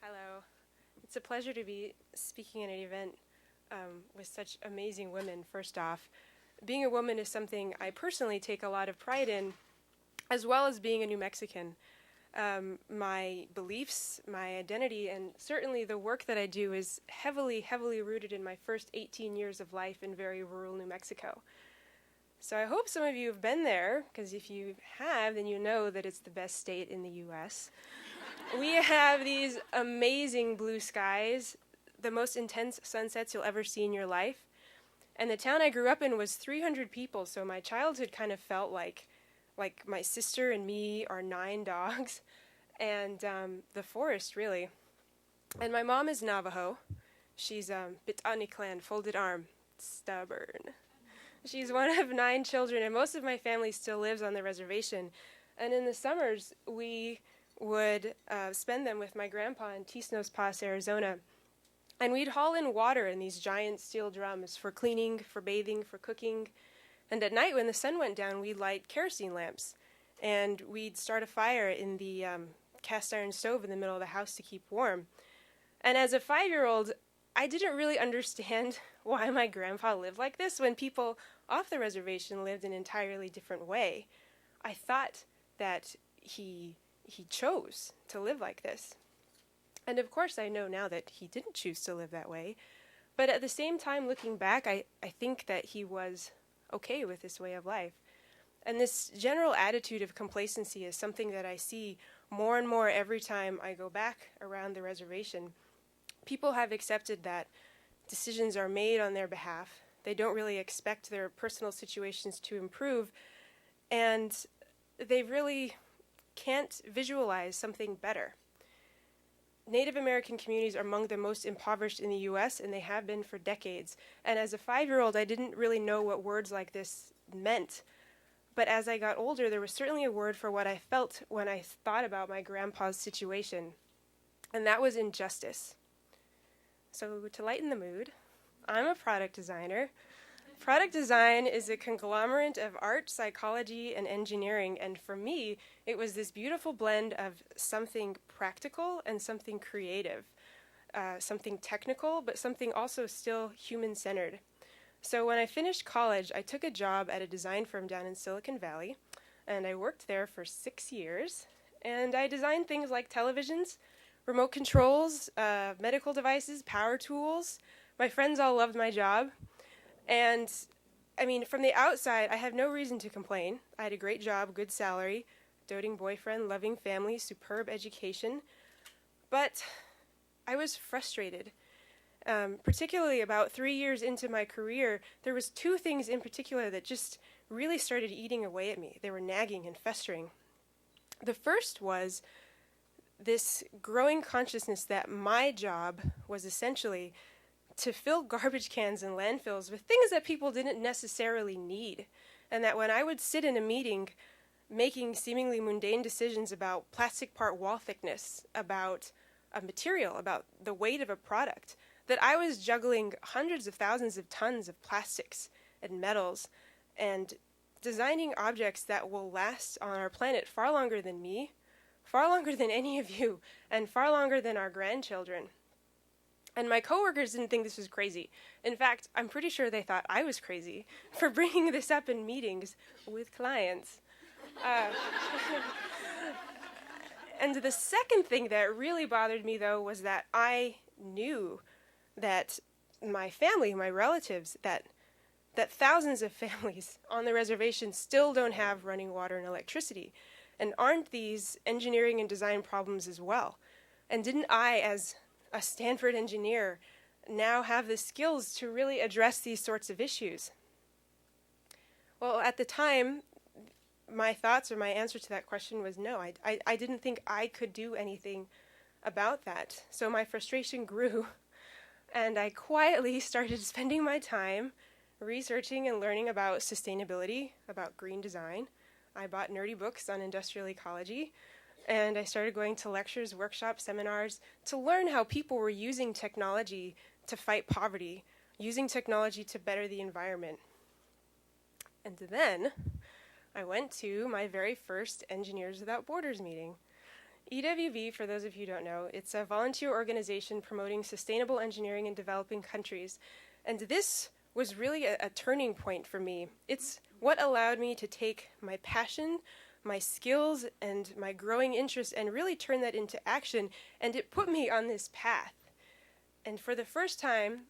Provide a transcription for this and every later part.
Hello. It's a pleasure to be speaking at an event with such amazing women, first off. Being a woman is something I personally take a lot of pride in, as well as being a New Mexican. My beliefs, my identity, and certainly the work that I do is heavily, heavily rooted in my first 18 years of life in very rural New Mexico. So I hope some of you have been there, because if you have, then you know that it's the best state in the U.S. We have these amazing blue skies, the most intense sunsets you'll ever see in your life. And the town I grew up in was 300 people, so my childhood kind of felt like my sister and me are 9 dogs, and the forest, really. And my mom is Navajo. She's Bitani clan, folded arm, stubborn. She's one of 9 children, and most of my family still lives on the reservation. And in the summers, we would spend them with my grandpa in Tisnos Pass, Arizona. And we'd haul in water in these giant steel drums for cleaning, for bathing, for cooking. And at night, when the sun went down, we'd light kerosene lamps. And we'd start a fire in the cast iron stove in the middle of the house to keep warm. And as a 5-year-old, I didn't really understand why my grandpa lived like this when people off the reservation lived an entirely different way. I thought that he chose to live like this. And of course, I know now that he didn't choose to live that way. But at the same time, looking back, I think that he was okay with this way of life. And this general attitude of complacency is something that I see more and more every time I go back around the reservation. People have accepted that decisions are made on their behalf. They don't really expect their personal situations to improve, and they really can't visualize something better. Native American communities are among the most impoverished in the U.S., and they have been for decades. And as a 5-year-old, I didn't really know what words like this meant. But as I got older, there was certainly a word for what I felt when I thought about my grandpa's situation, and that was injustice. So to lighten the mood, I'm a product designer. Product design is a conglomerate of art, psychology, and engineering, and for me, it was this beautiful blend of something practical and something creative, something technical, but something also still human-centered. So when I finished college, I took a job at a design firm down in Silicon Valley, and I worked there for 6 years, and I designed things like televisions, remote controls, medical devices, power tools. My friends all loved my job. And, I mean, from the outside, I have no reason to complain. I had a great job, good salary, doting boyfriend, loving family, superb education. But I was frustrated. Particularly about 3 years into my career, there was 2 things in particular that just really started eating away at me. They were nagging and festering. The first was this growing consciousness that my job was essentially to fill garbage cans and landfills with things that people didn't necessarily need, and that when I would sit in a meeting making seemingly mundane decisions about plastic part wall thickness, about a material, about the weight of a product, that I was juggling hundreds of thousands of tons of plastics and metals and designing objects that will last on our planet far longer than me, far longer than any of you, and far longer than our grandchildren. And my coworkers didn't think this was crazy. In fact, I'm pretty sure they thought I was crazy for bringing this up in meetings with clients. And the second thing that really bothered me, though, was that I knew that my family, my relatives, that thousands of families on the reservation still don't have running water and electricity. And aren't these engineering and design problems as well? And didn't I, as a Stanford engineer, now have the skills to really address these sorts of issues? Well, at the time, my thoughts or my answer to that question was no. I didn't think I could do anything about that. So my frustration grew, and I quietly started spending my time researching and learning about sustainability, about green design. I bought nerdy books on industrial ecology, and I started going to lectures, workshops, seminars to learn how people were using technology to fight poverty, using technology to better the environment. And then I went to my very first Engineers Without Borders meeting. EWV, for those of you who don't know, it's a volunteer organization promoting sustainable engineering in developing countries. And this was really a turning point for me. It's what allowed me to take my passion, my skills, and my growing interest and really turn that into action. And it put me on this path. And for the first time,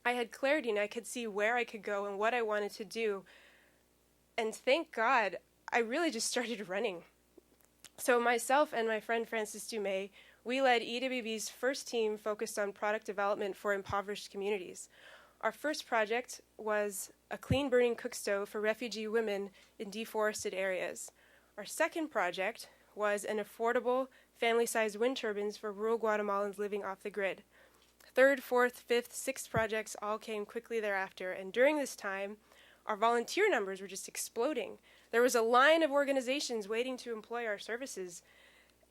I had clarity and I could see where I could go and what I wanted to do. And thank God, I really just started running. So myself and my friend Francis Dumais, we led EWV's first team focused on product development for impoverished communities. Our first project was a clean burning cook stove for refugee women in deforested areas. Our second project was an affordable family-sized wind turbines for rural Guatemalans living off the grid. Third, fourth, fifth, sixth projects all came quickly thereafter, and during this time, our volunteer numbers were just exploding. There was a line of organizations waiting to employ our services,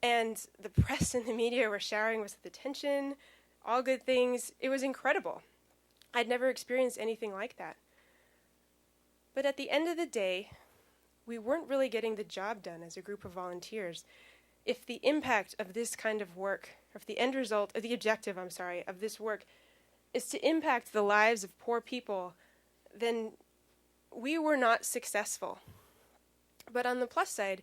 and the press and the media were showering us with attention, all good things. It was incredible. I'd never experienced anything like that. But at the end of the day, we weren't really getting the job done as a group of volunteers. If the impact of this kind of work, if the end result, or the objective, of this work is to impact the lives of poor people, then we were not successful. But on the plus side,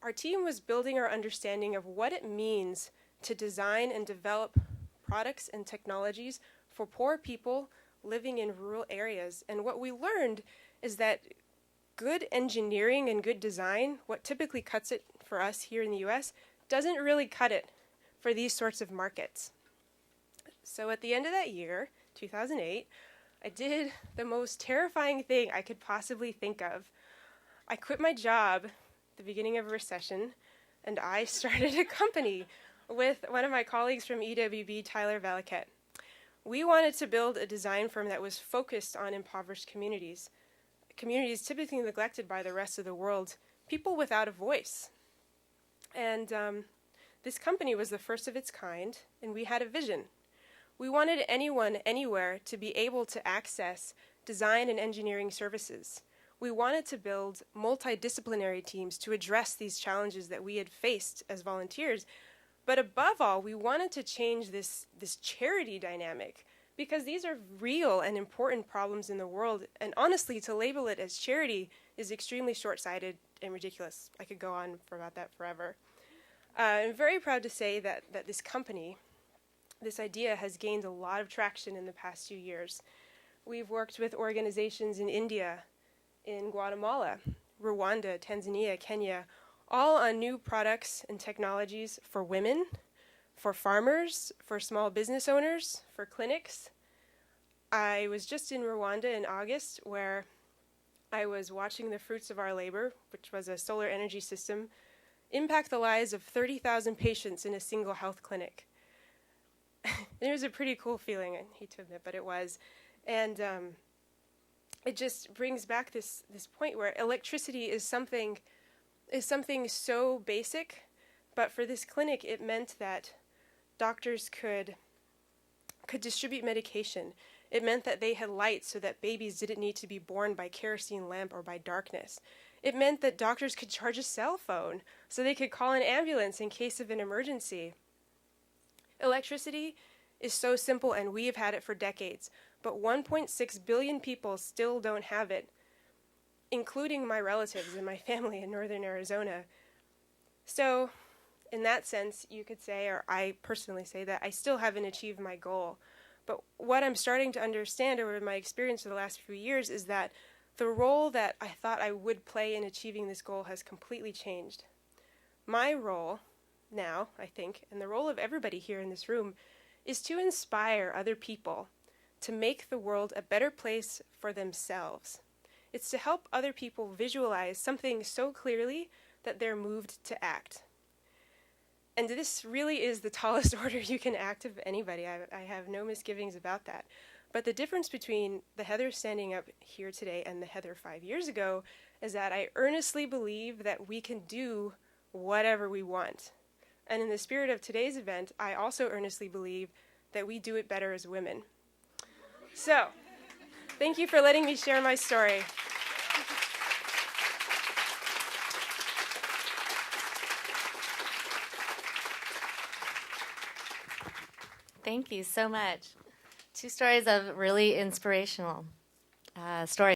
our team was building our understanding of what it means to design and develop products and technologies for poor people living in rural areas. And what we learned is that good engineering and good design, what typically cuts it for us here in the US, doesn't really cut it for these sorts of markets. So at the end of that year, 2008, I did the most terrifying thing I could possibly think of. I quit my job at the beginning of a recession, and I started a company with one of my colleagues from EWB, Tyler Valaket. We wanted to build a design firm that was focused on impoverished communities typically neglected by the rest of the world, people without a voice. And this company was the first of its kind, and we had a vision. We wanted anyone, anywhere, to be able to access design and engineering services. We wanted to build multidisciplinary teams to address these challenges that we had faced as volunteers. But above all, we wanted to change this charity dynamic, because these are real and important problems in the world. And honestly, to label it as charity is extremely short-sighted and ridiculous. I could go on about that forever. I'm very proud to say that this company, this idea, has gained a lot of traction in the past few years. We've worked with organizations in India, in Guatemala, Rwanda, Tanzania, Kenya, all on new products and technologies for women, for farmers, for small business owners, for clinics. I was just in Rwanda in August, where I was watching the fruits of our labor, which was a solar energy system, impact the lives of 30,000 patients in a single health clinic. It was a pretty cool feeling, I hate to admit, but it was. And it just brings back this point where electricity is something so basic, but for this clinic it meant that doctors could distribute medication. It meant that they had lights so that babies didn't need to be born by kerosene lamp or by darkness. It meant that doctors could charge a cell phone so they could call an ambulance in case of an emergency. Electricity is so simple, and we have had it for decades, but 1.6 billion people still don't have it, including my relatives and my family in northern Arizona. So, in that sense, you could say, or I personally say, that I still haven't achieved my goal. But what I'm starting to understand over my experience for the last few years is that the role that I thought I would play in achieving this goal has completely changed. My role now, I think, and the role of everybody here in this room, is to inspire other people to make the world a better place for themselves. It's to help other people visualize something so clearly that they're moved to act. And this really is the tallest order you can act of anybody. I have no misgivings about that. But the difference between the Heather standing up here today and the Heather 5 years ago is that I earnestly believe that we can do whatever we want. And in the spirit of today's event, I also earnestly believe that we do it better as women. So, thank you for letting me share my story. Thank you so much. Two stories of really inspirational stories.